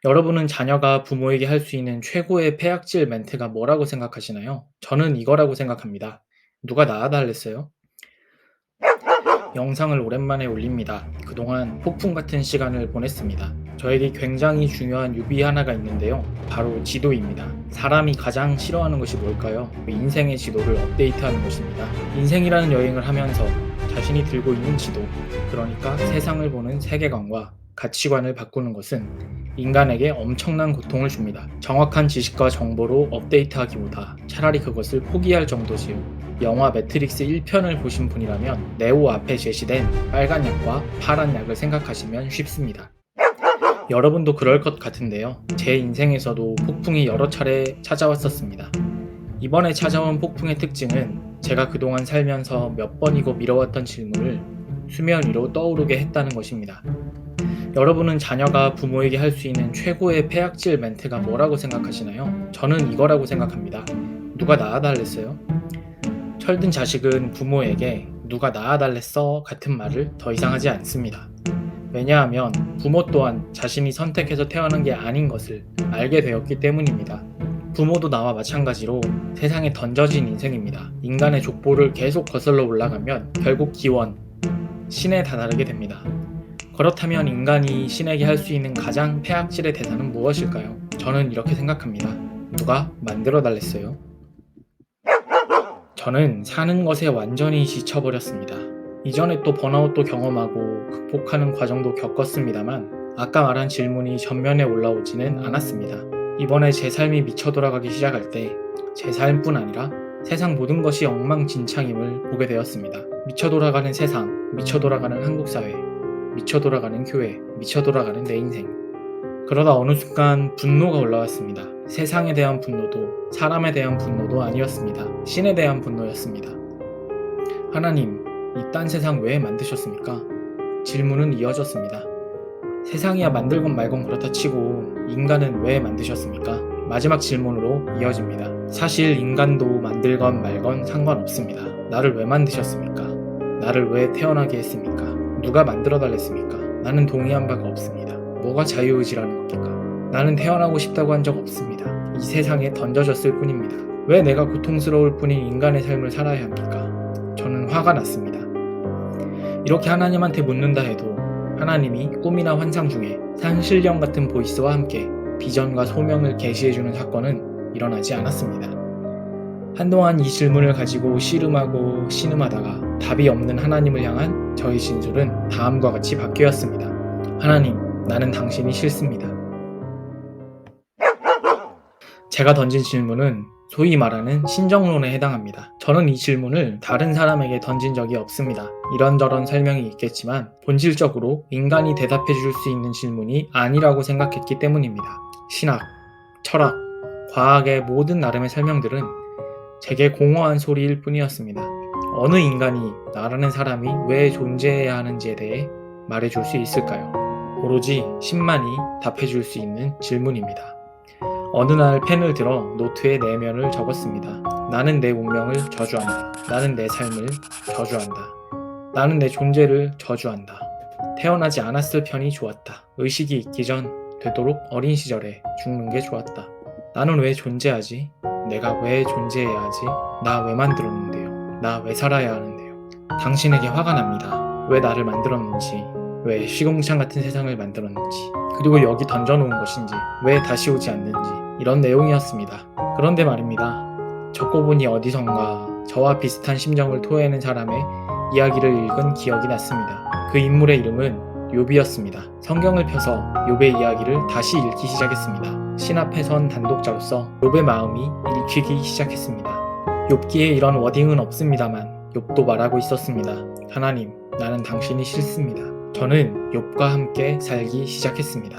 여러분은 자녀가 부모에게 할 수 있는 최고의 폐악질 멘트가 뭐라고 생각하시나요? 저는 이거라고 생각합니다. 누가 나아달랬어요? 영상을 오랜만에 올립니다. 그동안 폭풍 같은 시간을 보냈습니다. 저에게 굉장히 중요한 유비 하나가 있는데요. 바로 지도입니다. 사람이 가장 싫어하는 것이 뭘까요? 인생의 지도를 업데이트하는 것입니다. 인생이라는 여행을 하면서 자신이 들고 있는 지도, 그러니까 세상을 보는 세계관과 가치관을 바꾸는 것은 인간에게 엄청난 고통을 줍니다. 정확한 지식과 정보로 업데이트하기보다 차라리 그것을 포기할 정도지요. 영화 매트릭스 1편을 보신 분이라면 네오 앞에 제시된 빨간 약과 파란 약을 생각하시면 쉽습니다. 여러분도 그럴 것 같은데요. 제 인생에서도 폭풍이 여러 차례 찾아왔었습니다. 이번에 찾아온 폭풍의 특징은 제가 그동안 살면서 몇 번이고 미뤄왔던 질문을 수면 위로 떠오르게 했다는 것입니다. 여러분은 자녀가 부모에게 할 수 있는 최고의 폐악질 멘트가 뭐라고 생각하시나요? 저는 이거라고 생각합니다. 누가 낳아달랬어요? 철든 자식은 부모에게 누가 낳아달랬어 같은 말을 더 이상 하지 않습니다. 왜냐하면 부모 또한 자신이 선택해서 태어난 게 아닌 것을 알게 되었기 때문입니다. 부모도 나와 마찬가지로 세상에 던져진 인생입니다. 인간의 족보를 계속 거슬러 올라가면 결국 기원, 신에 다다르게 됩니다. 그렇다면 인간이 신에게 할 수 있는 가장 폐악질의 대사는 무엇일까요? 저는 이렇게 생각합니다. 누가 만들어 달랬어요? 저는 사는 것에 완전히 지쳐버렸습니다. 이전에 또 번아웃도 경험하고 극복하는 과정도 겪었습니다만 아까 말한 질문이 전면에 올라오지는 않았습니다. 이번에 제 삶이 미쳐 돌아가기 시작할 때 제 삶뿐 아니라 세상 모든 것이 엉망진창임을 보게 되었습니다. 미쳐 돌아가는 세상, 미쳐 돌아가는 한국 사회, 미쳐 돌아가는 교회, 미쳐 돌아가는 내 인생. 그러다 어느 순간 분노가 올라왔습니다. 세상에 대한 분노도 사람에 대한 분노도 아니었습니다. 신에 대한 분노였습니다. 하나님, 이딴 세상 왜 만드셨습니까? 질문은 이어졌습니다. 세상이야 만들건 말건 그렇다 치고 인간은 왜 만드셨습니까? 마지막 질문으로 이어집니다. 사실 인간도 만들건 말건 상관없습니다. 나를 왜 만드셨습니까? 나를 왜 태어나게 했습니까? 누가 만들어 달랬습니까? 나는 동의한 바가 없습니다. 뭐가 자유의지라는 겁니까? 나는 태어나고 싶다고 한 적 없습니다. 이 세상에 던져졌을 뿐입니다. 왜 내가 고통스러울 뿐인 인간의 삶을 살아야 합니까? 저는 화가 났습니다. 이렇게 하나님한테 묻는다 해도 하나님이 꿈이나 환상 중에 산신령 같은 보이스와 함께 비전과 소명을 계시해주는 사건은 일어나지 않았습니다. 한동안 이 질문을 가지고 씨름하고 신음하다가 답이 없는 하나님을 향한 저의 진술은 다음과 같이 바뀌었습니다. 하나님, 나는 당신이 싫습니다. 제가 던진 질문은 소위 말하는 신정론에 해당합니다. 저는 이 질문을 다른 사람에게 던진 적이 없습니다. 이런저런 설명이 있겠지만 본질적으로 인간이 대답해 줄 수 있는 질문이 아니라고 생각했기 때문입니다. 신학, 철학, 과학의 모든 나름의 설명들은 제게 공허한 소리일 뿐이었습니다. 어느 인간이 나라는 사람이 왜 존재해야 하는지에 대해 말해줄 수 있을까요? 오로지 신만이 답해줄 수 있는 질문입니다. 어느 날 펜을 들어 노트에 내면을 적었습니다. 나는 내 운명을 저주한다. 나는 내 삶을 저주한다. 나는 내 존재를 저주한다. 태어나지 않았을 편이 좋았다. 의식이 있기 전 되도록 어린 시절에 죽는 게 좋았다. 나는 왜 존재하지? 내가 왜 존재해야 하지? 나 왜 만들었는데요? 나 왜 살아야 하는데요? 당신에게 화가 납니다. 왜 나를 만들었는지, 왜 시궁창 같은 세상을 만들었는지, 그리고 여기 던져놓은 것인지, 왜 다시 오지 않는지, 이런 내용이었습니다. 그런데 말입니다. 적고 보니 어디선가 저와 비슷한 심정을 토해내는 사람의 이야기를 읽은 기억이 났습니다. 그 인물의 이름은 욥이었습니다. 성경을 펴서 욥의 이야기를 다시 읽기 시작했습니다. 신 앞에 선 단독자로서 욥의 마음이 읽히기 시작했습니다. 욥기에 이런 워딩은 없습니다만 욥도 말하고 있었습니다. 하나님, 나는 당신이 싫습니다. 저는 욥과 함께 살기 시작했습니다.